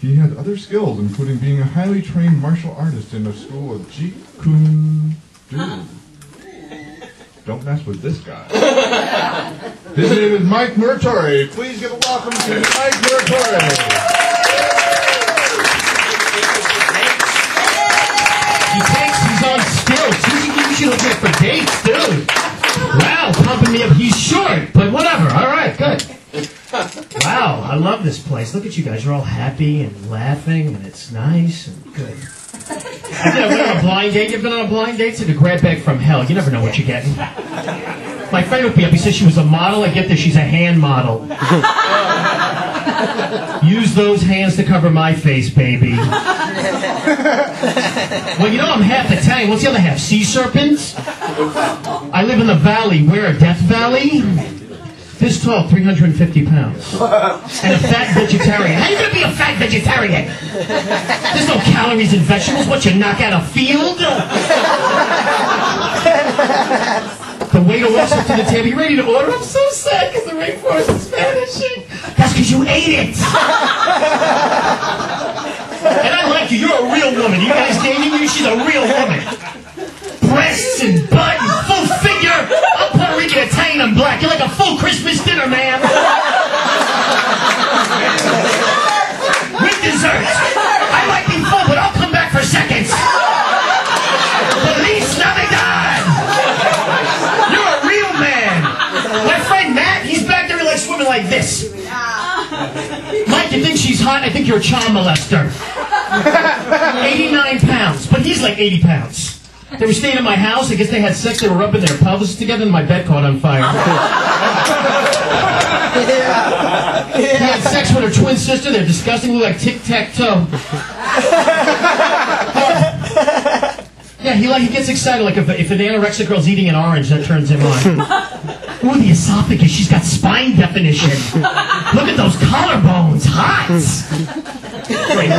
He had other skills, including being a highly trained martial artist in the school of Jeet Kune Do. Don't mess with this guy. His name is Mike Muratore. Please give a welcome to Mike Muratore. He takes his own skills. You should look at for dates, dude. Wow, pumping me up. He's short, but whatever. All right, good. Wow, I love this place. Look at you guys. You're all happy and laughing, and it's nice and good. I went on a blind date. You've been on a blind date? It's like a grab bag from hell. You never know what you're getting. My friend hooked me up. He said she was a model. I get this. She's a hand model. Use those hands to cover my face, baby. Well, you know I'm half Italian. What's the other half? Sea serpents? I live in the valley. Where? Death Valley? This tall, 350 pounds. And a fat vegetarian. How are you going to be a fat vegetarian? There's no calories in vegetables. What, you knock out a field? The waiter walks up to the table. You ready to order? I'm so sad because the rainforest is vanishing. That's because you ate it. And I like you. You're a real woman. You guys dating you? She's a real woman. Breasts and butt and full figure. I'm Puerto Rican, Italian, and black. You're like a full Christmas dinner, man. With dessert. I might be full, but I'll come back for seconds. Feliz Navidad. You're a real man. My friend Matt, he's back there, he likes swimming like this. Mike, you think she's hot? I think you're a child molester. 89 pounds, but he's like 80 pounds. They were staying at my house. I guess they had sex. They were rubbing their pelvis together, and my bed caught on fire. He had sex with her twin sister. They're disgusting. Look like tic-tac-toe. Yeah, he gets excited. Like if an anorexic girl's eating an orange, that turns him on. Ooh, the esophagus. She's got spine definition. Look at those collarbones. Hot. Great.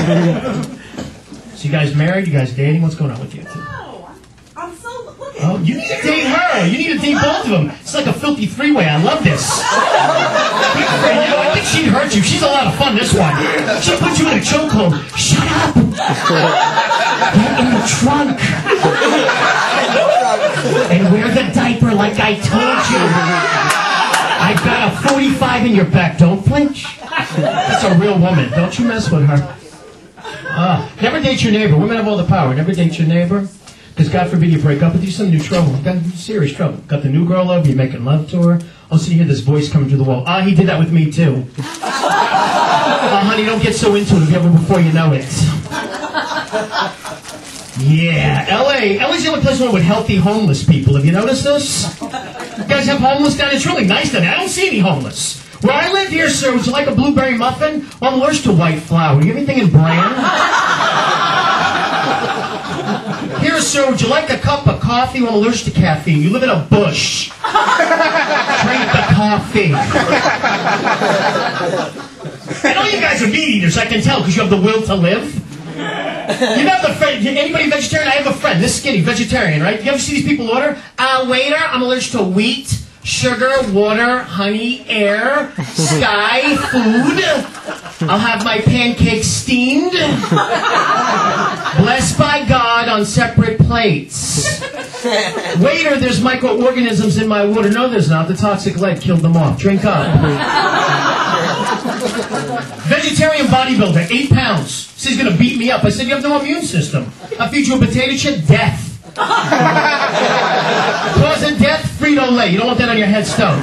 So you guys married? You guys dating? What's going on with you? Oh, you need to date her. You need to date both of them. It's like a filthy three-way. I love this. You know, I think she'd hurt you. She's a lot of fun, this one. She'll put you in a chokehold. Shut up. Get in the trunk. And wear the diaper like I told you. I've got a 45 in your back. Don't flinch. That's a real woman. Don't you mess with her. Never date your neighbor. Women have all the power. Never date your neighbor. Because God forbid you break up with you, some new trouble. You got serious trouble. Got the new girl over, you're making love to her. Oh, so you hear this voice coming through the wall. He did that with me too. Honey, don't get so into it. It'll be over before you know it. Yeah, LA's the only place with healthy homeless people. Have you noticed this? You guys have homeless down there? It's really nice down there. I don't see any homeless. Where I live here, sir, would you like a blueberry muffin? Well, I'm allergic to white flour. Do you have anything in bran? Here, sir, would you like a cup of coffee? Well, I'm allergic to caffeine. You live in a bush. Drink the coffee. I know you guys are meat eaters, I can tell, because you have the will to live. You have the friend, anybody vegetarian? I have a friend, this skinny, vegetarian, right? You ever see these people order? Waiter, I'm allergic to wheat, sugar, water, honey, air, sky, food. I'll have my pancakes steamed. Blessed by God on separate plates. Waiter, there's microorganisms in my water. No, there's not. The toxic lead killed them off. Drink up. Vegetarian bodybuilder, 8 pounds. Says he's going to beat me up. I said, you have no immune system. I'll feed you a potato chip, death. Cause of death, Frito-Lay. You don't want that on your headstone.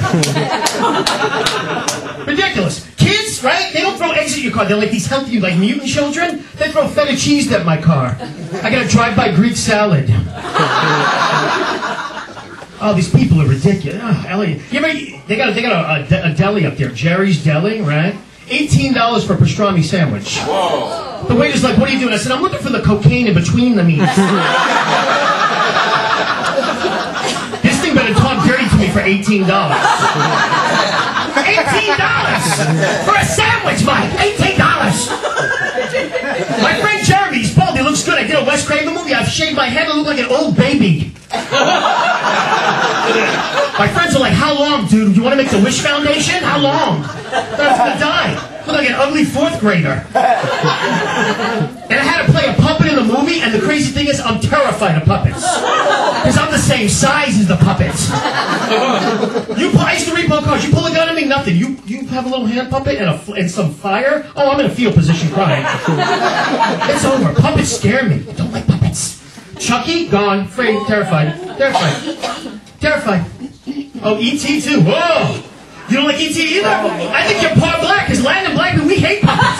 Ridiculous. Kids, right? They don't throw eggs at your car. They're like these healthy, like mutant children. They throw feta cheese at my car. I got to drive by Greek salad. Oh, these people are ridiculous. Oh, Ellie, they got a deli up there, Jerry's Deli, right? $18 for a pastrami sandwich. Whoa. The waiter's like, what are you doing? I said, I'm looking for the cocaine in between the meats. This thing better talk dirty to me for $18. $18 for a sandwich, Mike. $18. My friend Jeremy, he's bald. He looks good. I did a Wes Craven movie. I've shaved my head. I look like an old baby. My friends are like, how long, dude? Do you want to make the Wish Foundation? How long? I'm going to die. Looked like an ugly 4th grader. And I had to play a puppet in the movie, and the crazy thing is I'm terrified of puppets. Because I'm the same size as the puppets. I used to read cards. You pull a gun at me, nothing. You have a little hand puppet and some fire? Oh, I'm in a fetal position crying. It's over. Puppets scare me. I don't like puppets. Chucky? Gone. Afraid. Terrified. Terrified. Oh, E.T. too. Whoa! You don't like E.T. either? I think you're part black, because Latin and black people, we hate puppets.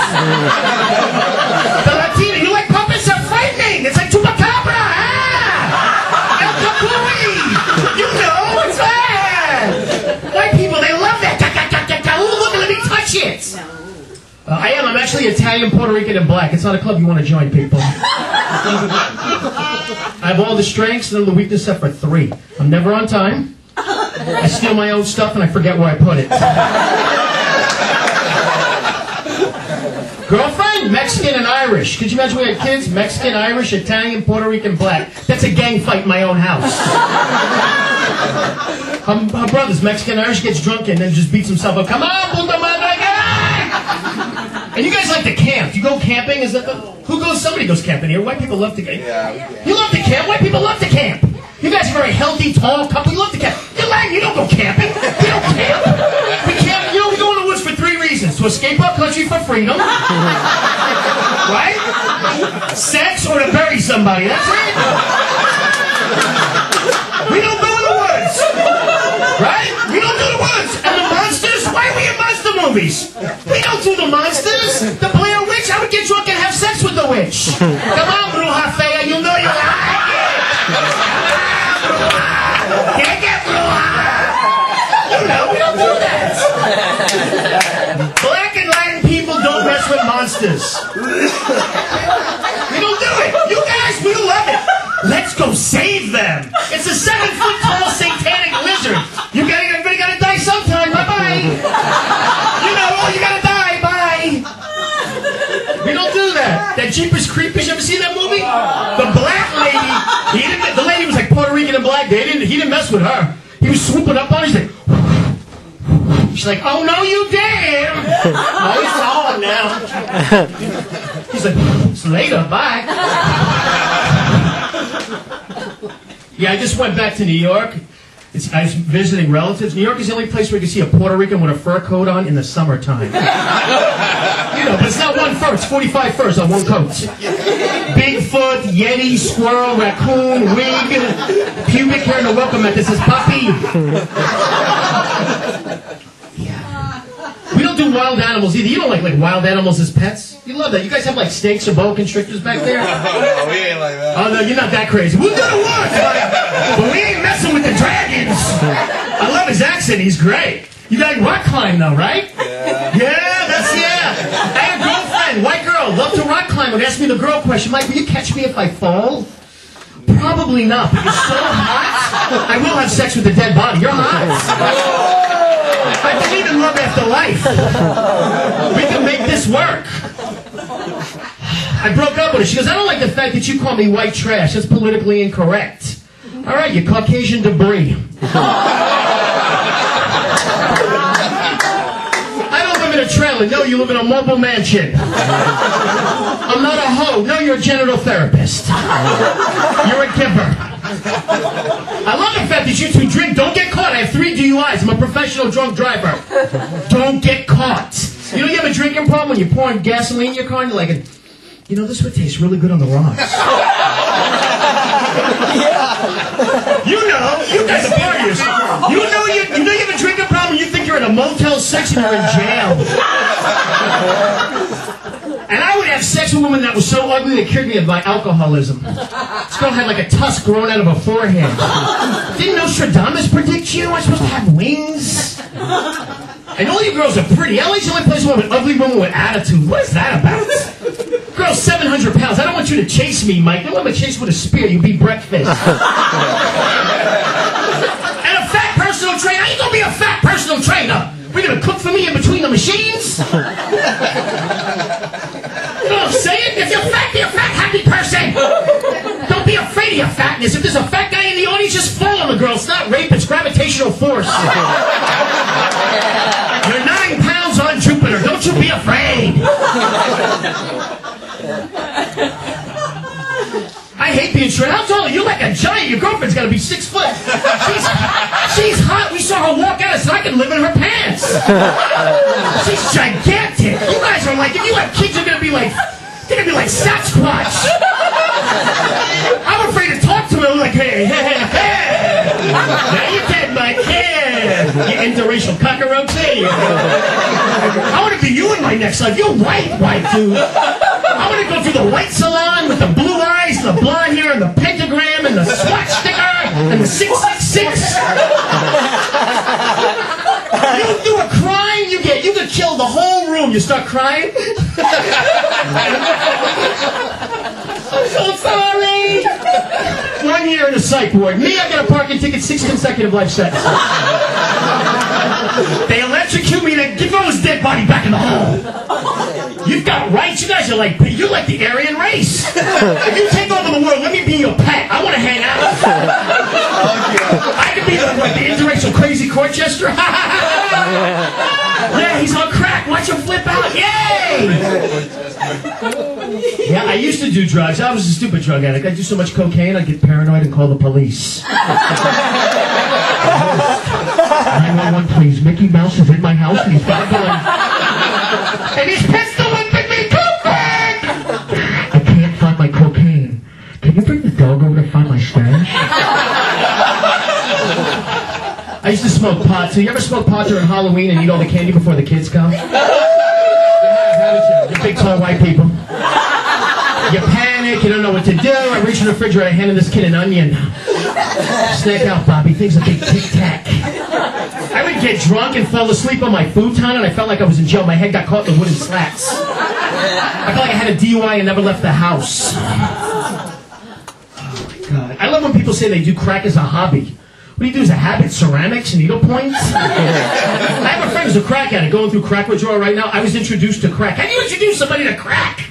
The Latina, you like puppets? They're frightening. It's like Chupacabra. Ah! El Capuri. You know, it's bad. White people, they love that. Ooh, look, let me touch it. I'm actually Italian, Puerto Rican, and black. It's not a club you want to join, people. I have all the strengths and all the weaknesses except for 3. I'm never on time. I steal my own stuff and I forget where I put it. Girlfriend? Mexican and Irish. Could you imagine we had kids? Mexican, Irish, Italian, Puerto Rican, black. That's a gang fight in my own house. Her brother's Mexican, Irish, gets drunk and then just beats himself up. Come on, puta madre! And you guys like to camp. You go camping? Is that who goes? Somebody goes camping here. White people love to camp. You love to camp? White people love to camp. You guys are very healthy, tall couple. You love to camp. You're Latin. You don't go camping. You don't camp. We camp. You know, we go in the woods for 3 reasons: to escape our country for freedom, right? Sex, or to bury somebody. That's it. We don't go in the woods, right? We don't do the woods. And the monsters? Why are we in monster movies? We don't do the monsters. The Blair Witch. I would get drunk and have sex with the witch. Come on, Bruja Fea. You know you like it. Can't get Bruja. You know, we don't do that. Black and Latin people don't mess with monsters. We don't do it. You guys, we love it. Let's go save them. It's a 7-foot-tall satanic lizard. Everybody gotta die sometime. Bye-bye. You know, oh, you gotta die. Bye. We don't do that. That Jeepers Creepers, you ever seen that movie? The black lady, the lady was like Puerto Rican and black. He didn't mess with her. He was swooping up on her. She's like, oh no, you damn. Oh, he's on now. He's like, it's later, bye. Yeah, I just went back to New York. I was visiting relatives. New York is the only place where you can see a Puerto Rican with a fur coat on in the summertime. You know, but it's not one fur. It's 45 furs on one coat. Bigfoot, Yeti, squirrel, raccoon, wig, pubic hair, and a welcome mat that says puppy. Yeah. We don't do wild animals either. You don't like wild animals as pets? You love that. You guys have like snakes or boa constrictors back there? No, we ain't like that. Oh no, you're not that crazy. We'll go to work, but we ain't messing with the dragons. I love his accent. He's great. You guys rock climb though, right? Yeah. Yeah, I had a girlfriend, white girl, loved to rock climb. Would ask me the girl question, Mike, will you catch me if I fall? Probably not, but you're so hot. I will have sex with a dead body. You're hot. I believe in love after life. We can make this work. I broke up with her. She goes, I don't like the fact that you call me white trash. That's politically incorrect. All right, you Caucasian debris. I don't live in a trailer. No, you live in a mobile mansion. I'm not a hoe. No, you're a genital therapist. You're a giver. I love the fact that you 2 drink. Don't get caught. I have 3 DUIs. I'm a professional drunk driver. Don't get caught. You know you have a drinking problem when you're pouring gasoline in your car and you're like, you know, this would taste really good on the rocks. You know, you guys are serious. You know you have a drinking problem. You think you're in a Motel 6 and you're in jail. And I would have sex with a woman that was so ugly they cured me of my alcoholism. This girl had like a tusk growing out of her forehead. Didn't Nostradamus predict you? I'm supposed to have wings? And all you girls are pretty. LA's the only place where an ugly woman with attitude. What is that about? Girl's 700 pounds. I don't want you to chase me, Mike. I don't want to chase with a spear. You beat breakfast. And a fat personal trainer. How you gonna be a fat personal trainer? We're gonna cook for me in between the machines? You know what I'm saying? If you're fat, be a fat, happy person. Don't be afraid of your fatness. If there's a fat guy in the audience, just fall on the girl. It's not rape, it's gravitational force. You're 9 pounds on Jupiter. Don't Don't you be afraid. I hate being short. How tall are you? Like a giant. Your girlfriend's got to be 6 foot. She's hot. We saw her walk out. I said, I can live in her pants. She's gigantic. You guys are like, if you have kids, you're going to be like, they're going to be like Sasquatch. I'm afraid to talk to them. Like, hey. Now you dead, Mike. Yeah. You interracial cockroach. I want to be you in my next life. You're white, dude. I want to go through the white salon with the blue eyes, the blonde hair, and the pentagram, and the swatch sticker, and the 666. You do a crime, you could kill the whole room. You start crying. I'm so sorry. 1 year in a psych ward. Me, I got a parking ticket, 6 consecutive life sentences. They electrocute me, they throw his dead body back in the hole. You've got rights. You guys are like, you're like the Aryan race. If you take over the world, let me be your pet. I want to hang out. I could be the interracial crazy court jester. Yeah, he's on crack. Watch him flip out. Yay! Yeah, I used to do drugs. I was a stupid drug addict. I'd do so much cocaine, I'd get paranoid and call the police. 911, please. Mickey Mouse is in my house and he's going. And he's pistol whipping me. Cocaine! I can't find my cocaine. Can you bring the dog over to find my stash? I used to smoke pot. So you ever smoke pot during Halloween and eat all the candy before the kids come? You big tall white people. You panic, you don't know what to do. I reach in the refrigerator, I handed this kid an onion. Snack out, Bobby. Things a big tic-tac. I would get drunk and fall asleep on my futon, and I felt like I was in jail. My head got caught in the wooden slats. I felt like I had a DUI and never left the house. Oh my God. I love when people say they do crack as a hobby. What do you do as a habit? Ceramics, needlepoint? I have a friend who's a crack addict going through crack withdrawal right now. I was introduced to crack. How do you introduce somebody to crack?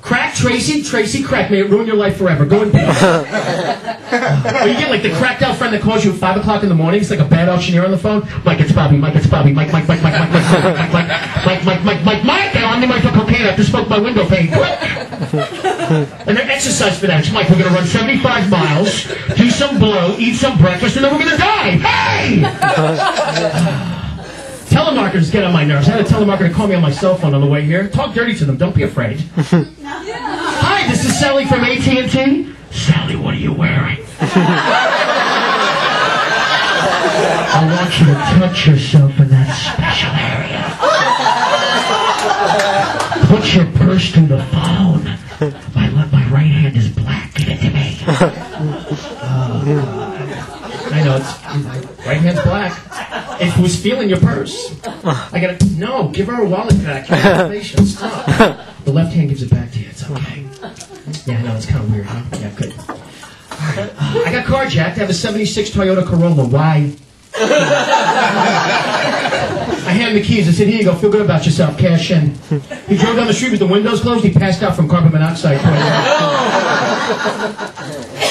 Crack, Tracy, crack. May it ruin your life forever. Go in peace. Or you get like the cracked out friend that calls you at 5 o'clock in the morning. It's like a bad auctioneer on the phone. Mike, it's Bobby. Mike, it's Bobby. Mike. I only might for cocaine after smoke my window pane. Quick! And they're exercise fanatics. Mike, we're going to run 75 miles, do some blow, eat some breakfast, and then we're going to die. Hey! Telemarketers get on my nerves. I had a telemarketer call me on my cell phone on the way here. Talk dirty to them. Don't be afraid. Hi, this is Sally from AT&T. Sally, what are you wearing? I want you to touch yourself in that special area. Put your purse through the phone. My right hand is black. Give it to me. I know, my right hand's black. If who's feeling your purse? No, give her a wallet back. Stop. The left hand gives it back to you. It's okay. Yeah, I know, it's kind of weird, huh? Yeah, good. All right. I got carjacked. I have a 76 Toyota Corolla. Why? I handed him the keys. I said, here you go. Feel good about yourself. Cash in. He drove down the street with the windows closed. He passed out from carbon monoxide poisoning.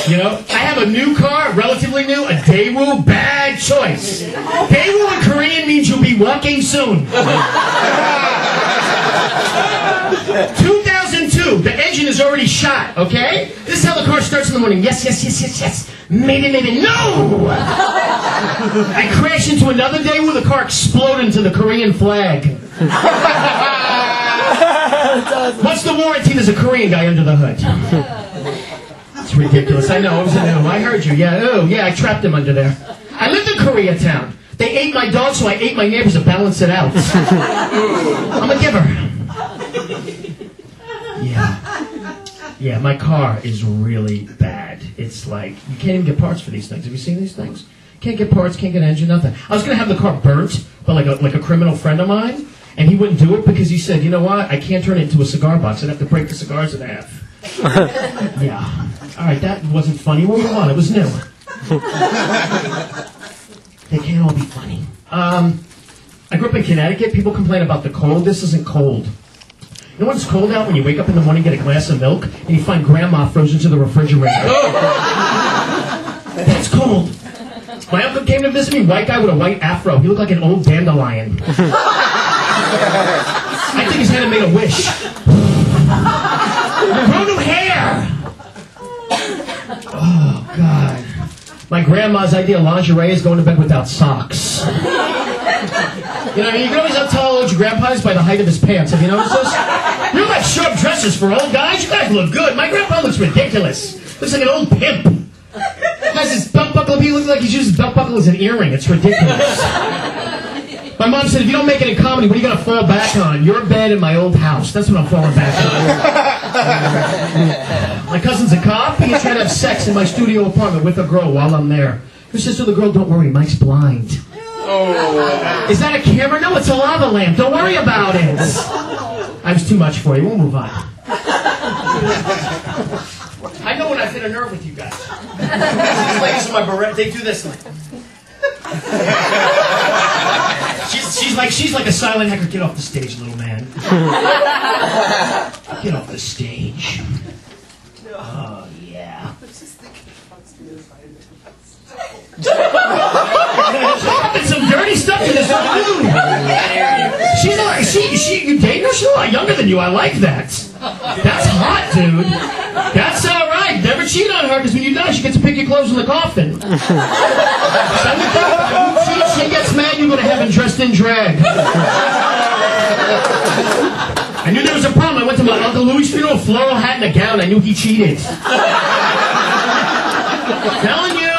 You know, I have a new car, relatively new, a Daewoo. Bad choice. Daewoo in Korean means you'll be walking soon. 2002. The engine is already shot, okay? This is how the car starts in the morning. Yes. Maybe. No! I crashed into another Daewoo. The car exploded into the Korean flag. What's the warranty? There's a Korean guy under the hood. It's ridiculous. I know. It was a no. I heard you. Yeah. Oh, yeah. I trapped him under there. I lived in Koreatown. They ate my dog, so I ate my neighbors to balance it out. I'm a giver. Yeah. My car is really bad. It's like you can't even get parts for these things. Have you seen these things? Can't get parts. Can't get engine. Nothing. I was gonna have the car burnt, but like a criminal friend of mine, and he wouldn't do it because he said, you know what? I can't turn it into a cigar box. I'd have to break the cigars in half. Yeah. All right, that wasn't funny. What do you want? It was new. They can't all be funny. I grew up in Connecticut. People complain about the cold. This isn't cold. You know when it's cold out? When you wake up in the morning, get a glass of milk, and you find Grandma frozen to the refrigerator. That's cold. My uncle came to visit me. White guy with a white afro. He looked like an old dandelion. I think his hand made a wish. Grow new hair! Oh, God. My grandma's idea of lingerie is going to bed without socks. You know, you can always tell how old your grandpa is by the height of his pants. Have you noticed this? You like short dresses for old guys? You guys look good. My grandpa looks ridiculous. Looks like an old pimp. Has his belt buckle. He looks like he's used his belt buckle as an earring. It's ridiculous. My mom said, if you don't make it in comedy, what are you going to fall back on? Your bed and my old house. That's what I'm falling back on. My cousin's a cop. He's trying to have sex in my studio apartment with a girl while I'm there. Her sister, the girl, don't worry, Mike's blind. Oh. Is that a camera? No, it's a lava lamp. Don't worry about it. I was too much for you. We'll move on. I know when I've hit a nerve with you guys. These ladies in my beret, they do this like... She's like a silent hacker. Get off the stage, little man. Get off the stage. Oh, yeah. Talking some dirty stuff to this dude. She's like, you dating her? She's a lot younger than you. I like that. That's hot, dude. That's all right. Never cheat on her, because when you die, she gets to pick your clothes in the coffin. She gets mad, you go to heaven dressed in drag. I knew there was a problem. I went to my Uncle Louis' funeral, floral hat and a gown. I knew he cheated. Telling you.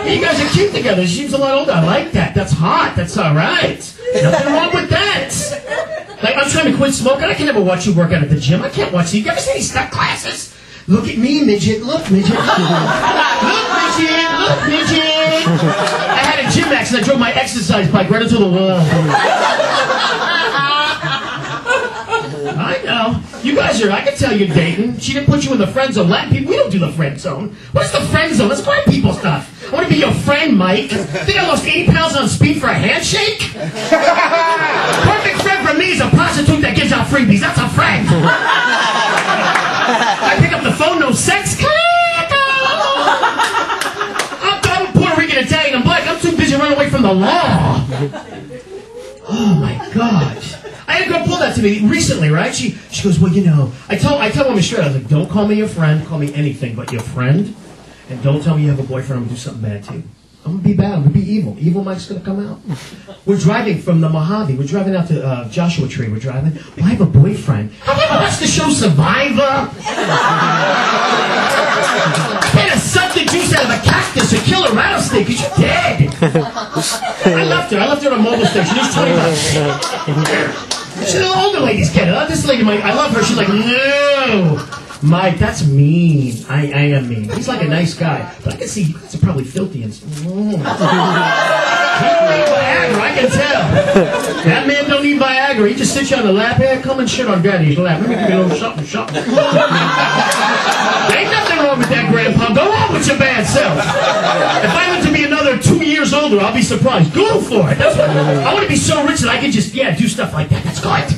You guys are cute together. She seems a lot older. I like that. That's hot. That's all right. Nothing wrong with that. Like, I'm trying to quit smoking. I can never watch you work out at the gym. I can't watch you. You ever see any stunt classes? Look at me, midget. Look, midget. Look, midget. Look, midget. I had a gym accident. I drove my exercise bike right into the wall. I know. You guys are, I can tell you're dating. She didn't put you in the friend zone. Latin people, we don't do the friend zone. What's the friend zone? That's white people stuff. I want to be your friend, Mike. Think I lost 80 pounds on speed for a handshake? Perfect friend for me is a prostitute that gives out freebies. That's a friend. I pick up the phone, no sex. I'm Puerto Rican, Italian, and black. I'm too busy running away from the law. Oh, my God. I had a girl pull that to me recently, right? She goes, well, you know, I tell women straight, I was like, don't call me your friend, call me anything but your friend, and don't tell me you have a boyfriend, I'm going to do something bad to you. I'm going to be bad, I'm going to be evil. Evil Mike's going to come out. We're driving from the Mojave, we're driving out to Joshua Tree, we're driving. Well, I have a boyfriend. Have you ever watched the show Survivor? Get a something juice out of a cactus or kill a rattlesnake, because you're dead. I left her at a mobile station, he's 20 bucks. She's an older lady's getting it. This lady, Mike, I love her. She's like, no, Mike, that's mean. I am mean. He's like a nice guy, but I can see you guys are probably filthy and stuff. He don't need Viagra, I can tell. That man don't need Viagra. He just sits you on the lap. Hey, come and shit on Daddy's lap. Let me give you a little something. There ain't nothing wrong with that, Grandpa. Go on with your bad self. If I live to be another 2 years older, I'll be surprised. Go for it. That's what, I want to be so rich that I can just, do stuff like that. That's good.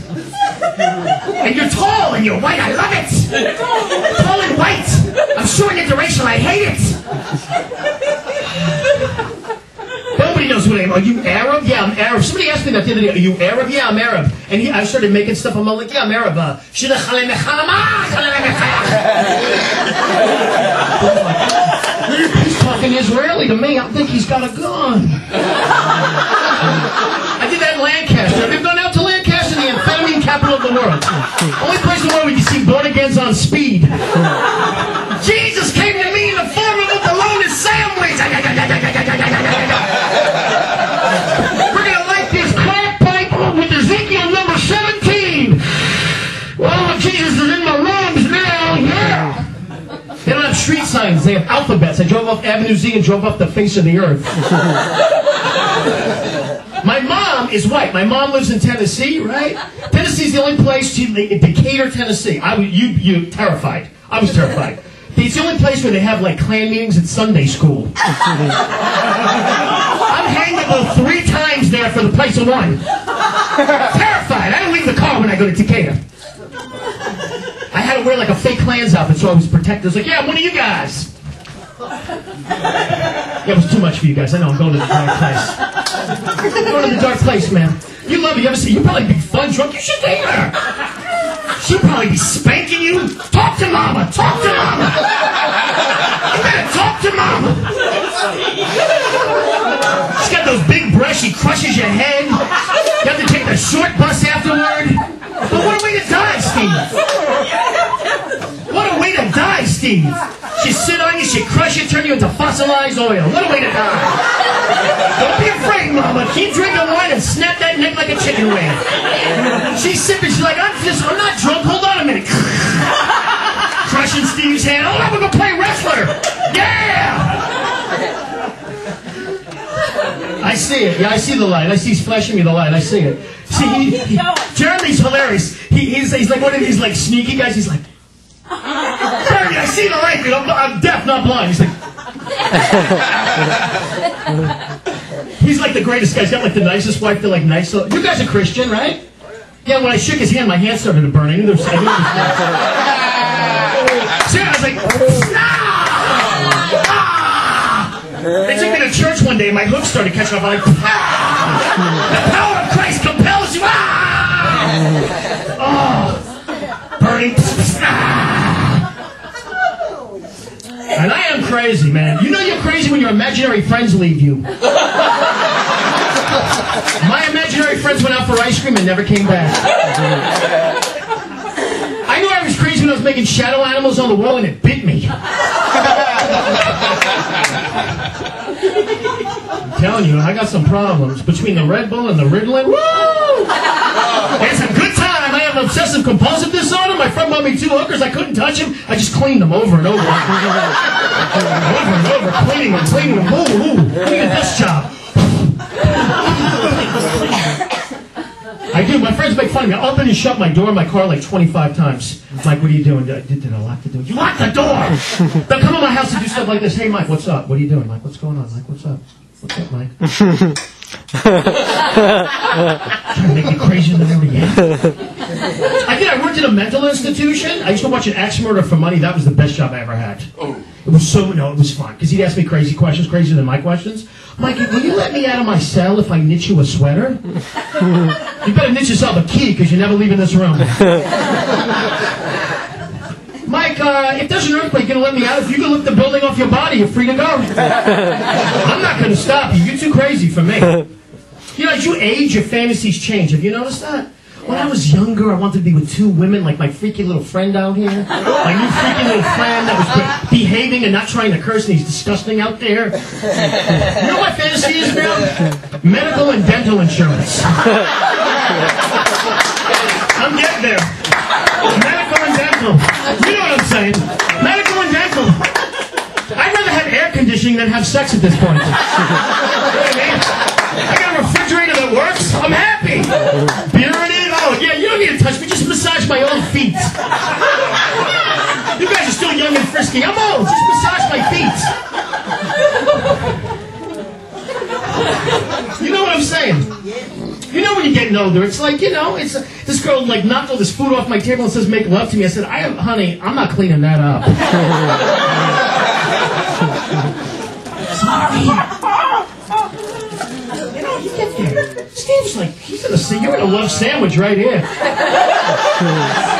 And you're tall and you're white. I love it. Tall and white. I'm short and interracial. I hate it. Nobody knows who I am. Are you Arab? Yeah, I'm Arab. Somebody asked me that the other day, are you Arab? Yeah, I'm Arab. And I started making stuff. I'm like, yeah, I'm Arab. He's talking Israeli to me. I think he's got a gun. I did that in Lancaster. Have you gone out to Lancaster, the amphetamine capital of the world? Only place in the world where you see born-agains on speed. Jesus came to me in the form of a bologna sandwich. We're going to light this crack pipe with Ezekiel number 17. Oh, Jesus is in my lungs now. Yeah. They don't have street signs. They have alphabets. I drove off Avenue Z and drove off the face of the earth. My mom is white. My mom lives in Tennessee, right? Tennessee's the only place, Decatur, Tennessee. You terrified. I was terrified. It's the only place where they have, like, Klan meetings at Sunday school. I'm hangable 3 times there for the price of 1. Terrified. I don't leave the car when I go to Decatur. I had to wear, like, a fake Klan's outfit so I was protected. I was like, yeah, I'm one of you guys. Yeah, it was too much for you guys. I know, I'm going to the dark place. I'm going to the dark place, man. You love it. You ever see? You probably be fun drunk. You should date her. She'd probably be spanking you. Talk to mama. Talk to mama. You better talk to mama. She's got those big breasts. She crushes your head. You have to take the short bus afterward. But what a way to die, Steve. What a way to die, Steve. She'd sit on you, she'd crush you, turn you into fossilized oil. What a way to die. Don't be afraid, mama. Keep drinking wine and snap that neck like a chicken wing. She's sipping, she's like, I'm not drunk, hold on a minute. Crushing Steve's head. Oh, I'm gonna play wrestler. Yeah! I see it. Yeah, I see the light. I see he's flashing me the light. I see it. See, Jeremy's hilarious. He's like one of these like sneaky guys. He's like, Jeremy, I see the light, dude. I'm deaf, not blind. He's like the greatest guy. He's got like the nicest wife. They're like nice. You guys are Christian, right? Yeah. When I shook his hand, my hand started to burn. I knew there was. See, I was like, They took me to church one day, and my hooves started catching up. I'm like, the power of Christ compels you. Oh, burning. And I am crazy, man. You know you're crazy when your imaginary friends leave you. My imaginary friends went out for ice cream and never came back. I knew I was crazy when I was making shadow animals on the wall and it bit me. I'm telling you, I got some problems between the Red Bull and the Ritalin. Woo! It's a good time. I have an obsessive compulsive disorder. My friend bought me 2 hookers. I couldn't touch them. I just cleaned them over and over. Over and over, cleaning them. Ooh, look at this job. I do. My friends make fun of me. I open and shut my door in my car like 25 times. Mike, what are you doing? Did I lock the door? You locked the door! They'll come to my house and do stuff like this. Hey, Mike, what's up? What are you doing? Mike, what's going on? Mike, what's up? What's up, Mike? Trying to make me crazier than I already am. I worked in a mental institution. I used to watch an axe murder for money. That was the best job I ever had. It was it was fun. Because he'd ask me crazy questions, crazier than my questions. Mikey, will you let me out of my cell if I knit you a sweater? You better knit yourself a key, because you're never leaving this room. Mike, if there's an earthquake, you're going to let me out? If you can lift the building off your body, you're free to go. I'm not going to stop you. You're too crazy for me. You know, as you age, your fantasies change. Have you noticed that? When I was younger, I wanted to be with 2 women, like my freaky little friend out here. My new freaky little friend that was behaving and not trying to curse, and he's disgusting out there. You know what my fantasy is now? Medical and dental insurance. I'm getting there. Medical and dental. You know what I'm saying? Medical and dental. I'd rather have air conditioning than have sex at this point. You know what I mean? I got a refrigerator that works. I'm happy. Beer in it. Oh, yeah, you don't need to touch me. Just massage my old feet. You guys are still young and frisky. I'm old. Just massage my feet. You know what I'm saying? You know when you're getting older, it's like, you know, it's this girl like knocked all this food off my table and says, make love to me. I said, honey, I'm not cleaning that up. Sorry. You know, you get there. Steve's like, you're in a love sandwich right here.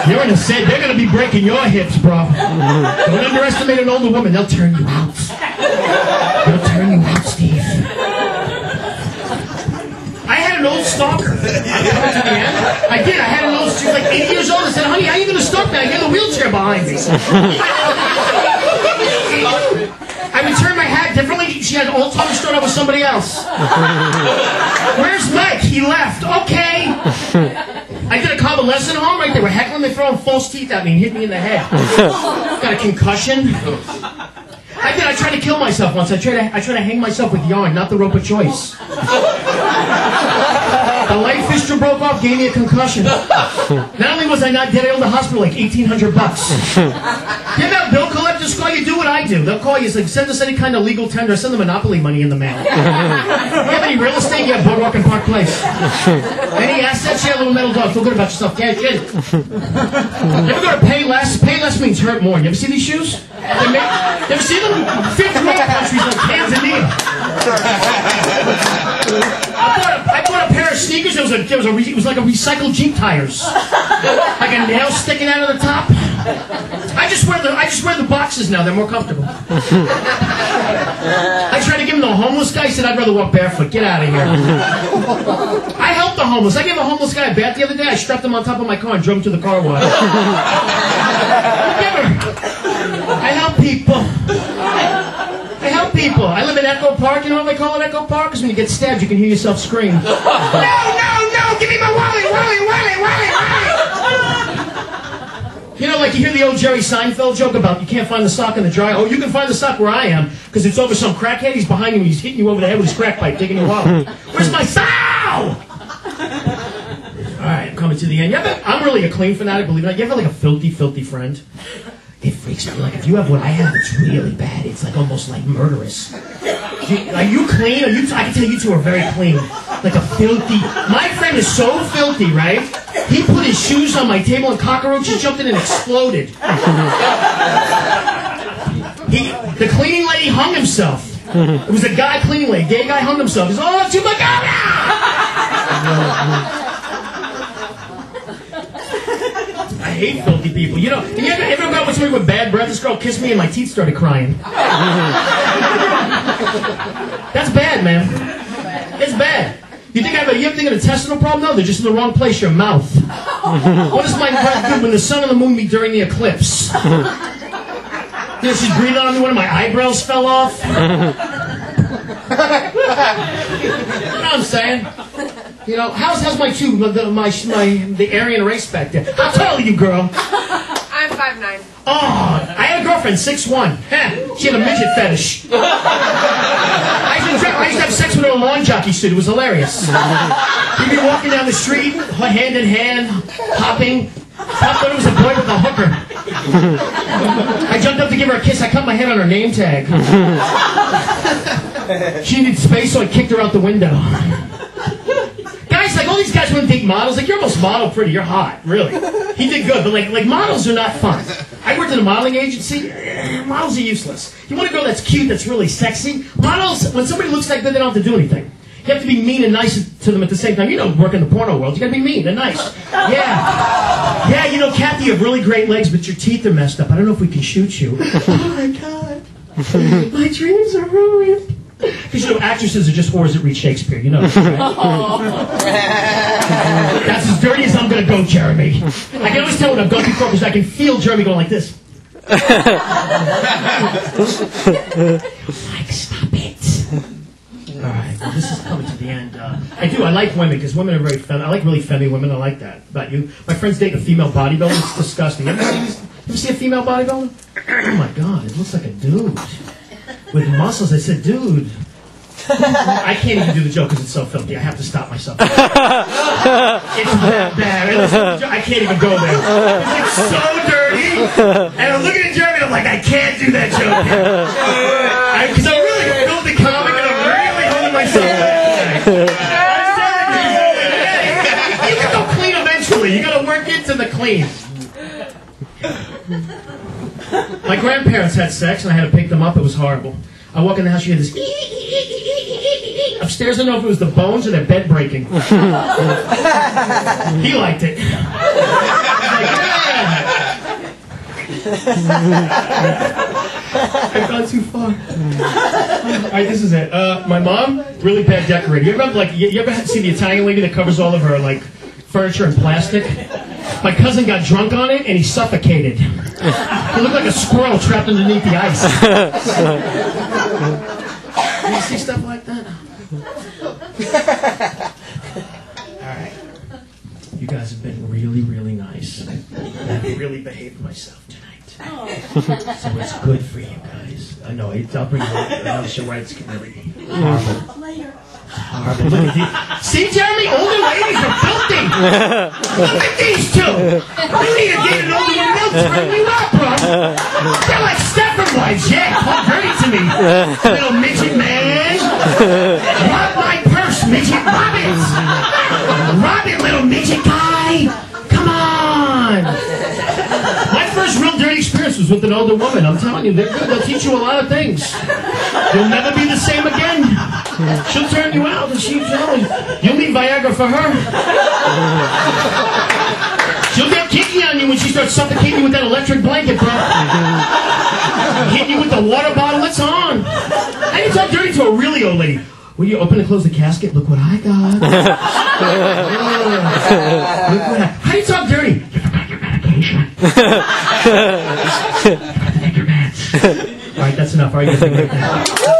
You're in a set. They're going to be breaking your hips, bro. Don't underestimate an older woman. They'll turn you out. They'll turn you out, Steve. I had an old stalker. I did. I had an old, she was like 80 years old. I said, honey, how are you going to stalk me? I got a wheelchair behind me. I returned my hat differently. She had an old time start out with somebody else. Where's Mike? He left. Okay. I did a convalescent home right there. We're heckling. They're throwing false teeth at me and hit me in the head. Got a concussion. I tried to kill myself once. I tried to hang myself with yarn, not the rope of choice. The light fixture broke off, gave me a concussion. Not only was I not dead, I owed the hospital like $1,800. Give out bill collectors call you, do what I do. They'll call you, it's like, send us any kind of legal tender, send the Monopoly money in the mail. You have any real estate? Yeah, Boardwalk and Park Place. Any assets? Yeah, little metal dog. Feel good about yourself. Yeah, kid. You ever go to Payless? Payless means hurt more. You ever see these shoes? You ever see them? Fifth world countries like Tanzania. I bought a pair of sneakers. It was like a recycled Jeep tires, like a nail sticking out of the top. I just wear the boxes now. They're more comfortable. I tried to give them to a homeless guy. He said, "I'd rather walk barefoot. Get out of here." I helped the homeless. I gave a homeless guy a bath the other day. I strapped him on top of my car and drove him to the car wash. I help people. I help people. I live in Echo Park. You know what they call it Echo Park? Because when you get stabbed, you can hear yourself scream. No, give me my wallet. You know, like you hear the old Jerry Seinfeld joke about you can't find the sock in the dryer. Oh, you can find the sock where I am, because it's over some crackhead. He's behind you and he's hitting you over the head with his crack pipe, taking your wallet. Where's my sock? Alright, I'm coming to the end. I'm really a clean fanatic, believe it or not. You ever like a filthy friend? It freaks me. Like, if you have what I have, it's really bad. It's like almost like murderous. Are you clean? I can tell you two are very clean. Like a filthy... My friend is so filthy, right? He put his shoes on my table and cockroaches jumped in and exploded. The cleaning lady hung himself. It was a guy cleaning lady. Gay guy hung himself. He's, oh, Chupacabra! I hate filthy people. You know, you ever go with somebody with bad breath? This girl kissed me and my teeth started crying. That's bad, man. It's bad. You ever think of an intestinal problem? No, they're just in the wrong place, your mouth. What does my breath do when the sun and the moon meet during the eclipse? You know, she's breathing on me, one of my eyebrows fell off. You know what I'm saying? You know, how's my the Aryan race back there? I'll tell you, girl. I'm 5'9". Oh, I had a girlfriend, 6'1". She had a midget fetish. I used to have sex with her in a lawn jockey suit. It was hilarious. We'd be walking down the street, hand in hand, hopping. I thought it was a boy with a hooker. I jumped up to give her a kiss. I cut my head on her name tag. She needed space, so I kicked her out the window. Guys, like, all these guys want to date models. Like, you're almost model pretty. You're hot, really. He did good, but like models are not fun. I worked in a modeling agency. Models are useless. You want a girl that's cute, that's really sexy. Models, when somebody looks like that, they don't have to do anything. You have to be mean and nice to them at the same time. You know, work in the porno world, you gotta be mean and nice. Yeah, you know, Kathy, you have really great legs, but your teeth are messed up. I don't know if we can shoot you. Oh my God, my dreams are ruined. Because, you know, actresses are just whores that read Shakespeare, you know, right? That's as dirty as I'm going to go, Jeremy. I can always tell when I've gone before because I can feel Jeremy going like this. Mike, stop it. Alright, well, this is coming to the end. I like women, because women are very feminine. I like really feminine women, I like that. About you? My friend's dating a female bodybuilder. It's disgusting. You ever see a female bodybuilder? Oh my God, it looks like a dude. With muscles. I said, dude, I can't even do the joke because it's so filthy. I have to stop myself. It's that bad. I can't even go there. It's so dirty. And I'm looking at Jeremy and I'm like, I can't do that joke. Because I'm really a filthy comic and I'm really holding myself back tonight. You can go clean eventually. You got to work into the clean. My grandparents had sex, and I had to pick them up. It was horrible. I walk in the house, you hear this upstairs. I don't know if it was the bones or their bed breaking. He liked it. I've gone too far. Alright, this is it. My mom, really bad decorator. You ever see the Italian lady that covers all of her furniture in plastic? My cousin got drunk on it and he suffocated. He looked like a squirrel trapped underneath the ice. You see stuff like that? Alright. You guys have been really, really nice. I've really behaved myself tonight. So it's good for you guys. I know, I'll bring you up. I know it's your rights can really horrible. Horrible. Look at these. See, Jeremy, older ladies are filthy. Look at these two. You need to get an older one. They'll turn you up, bro. They're like Stepford wives. Yeah, talk dirty to me. Little midget man. Rob my purse, midget. Rob it. Rob it, little midget guy. Come on. My first real dirty experience was with an older woman. I'm telling you, they're good. They'll teach you a lot of things. You'll never be the same again. She'll turn you out, and you'll need Viagra for her. She'll get kinky on you when she starts suffocating you with that electric blanket, bro. Hitting you with the water bottle, it's on. How do you talk dirty to a really old lady? Will you open and close the casket? Look what I got. How do you talk dirty? You forgot your medication. You forgot to take your meds. All right, that's enough. All right, you guys